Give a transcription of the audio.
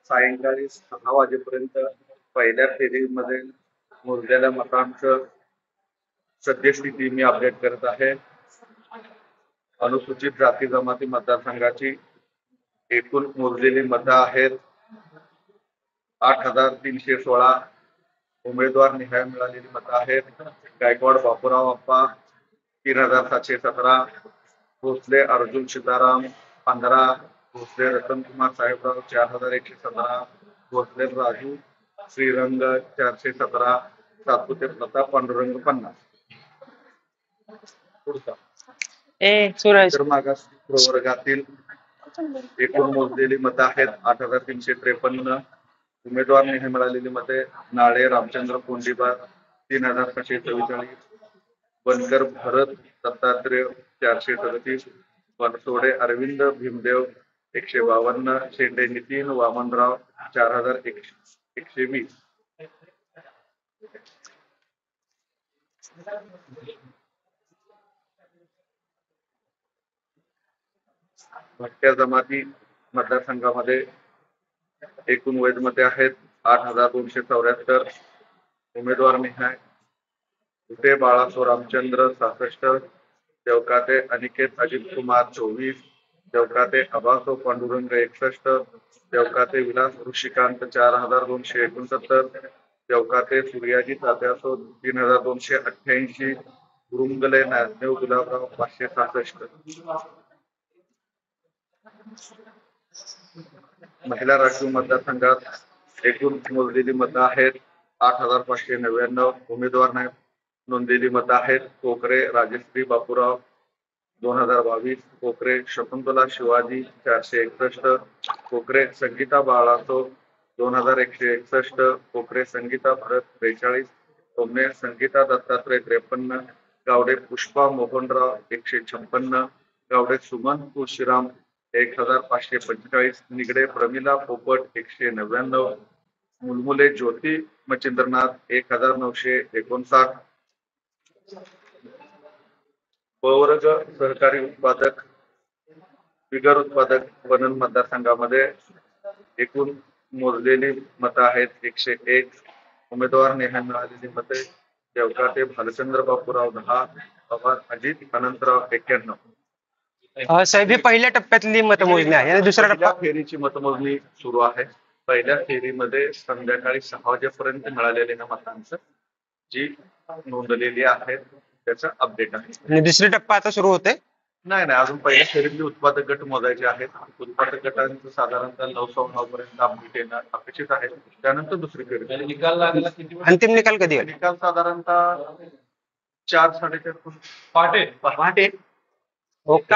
सायंकाळी 6 वाजेपर्यंत पहिल्या फेरीमध्ये मोजलेल्या मतांचं सद्यस्थिती मी अपडेट करत आहे. अनुसूचित जाती जमाती मतदारसंघाची एकूण मोजलेली मतं आहेत 8,316. उमेदवार निहाय मिळालेली मतं आहेत गायकवाड बापूराव अप्पा 3,717, भोसले अर्जुन सीताराम 15, भोसले रतनकुमार साहेबराव 4,117, भोसले राजू श्रीरंग 417, सातपुते प्रताप पांडुरंग 50. पुढचा इतर मागास प्रवर्गातील एकूण मोजलेली मतं आहेत 8,353. उमेदवार निहाय मिळालेली मते नाळे रामचंद्र कोंडीबा 3,744, बनकर भरत दत्तात्रय 437, बनसोडे अरविंद भीमदेव 152, शेंडे नितीन वामनराव 4,120. भटक्या जमाती मतदारसंघामध्ये एकूण वैध मते आहेत 8,274. उमेदवार निहाय कुटे बाळासो रामचंद्र 66, देवकाते अनिकेत अजित कुमार 24, देवकाते अबासो पांडुरंग 61, देवकाते विलास ऋषिकांत 4,269, देवकाते सूर्याजी तात्यासो 3,288, गुरुंगले नाजदेव गुलाबराव 566. महिला राखीव मतदारसंघात एकूण मोजलेली मतं आहेत 8,599. उमेदवार नोंदलेली मतं आहेत कोकरे राजश्री बापूराव 2,022, कोकरे शकुंतला शिवाजी 461, कोकरे संगीता बाळासो 2,161, कोकरे संगीता भरत 43, सोमने संगीता दत्तात्रय 53, गावडे पुष्पा मोहनराव 156, गावडे सुमन तुळशीराम 1,545, निगडे प्रमिला पोपट 199, मुलमुले ज्योती मच्छिंद्रनाथ 1,959. पवर्ग सहकारी उत्पादक बिगर उत्पादक पणन मतदारसंघामध्ये एकूण मोजलेली मतं आहेत 101. उमेदवार निहाय मिळालेली मते देवकाते भालचंद्र बापूराव 10, पवार अजित अनंतराव 91. साहेब, ही पहिल्या टप्प्यातली मतमोजणी आहे आणि दुसऱ्या पहिल्या फेरीची मतमोजणी सुरू आहे. पहिल्या फेरीमध्ये संध्याकाळी 6 वाजेपर्यंत मिळालेल्या मतांचं जी नोंदलेली आहेत त्याचं अपडेट आहे. आणि दुसरी टप्पा आता सुरू होते? नाही, अजून पहिल्या फेरीतले उत्पादक गट मोजायचे आहेत. उत्पादक गटांचं साधारणतः 9:15 पर्यंत अपडेट येणं अपेक्षित आहे. त्यानंतर दुसरी फेरी. निकाल लागला किती? अंतिम निकाल कधी? निकाल साधारणतः 4-4:30 पहाटे. पहाटे. ओके.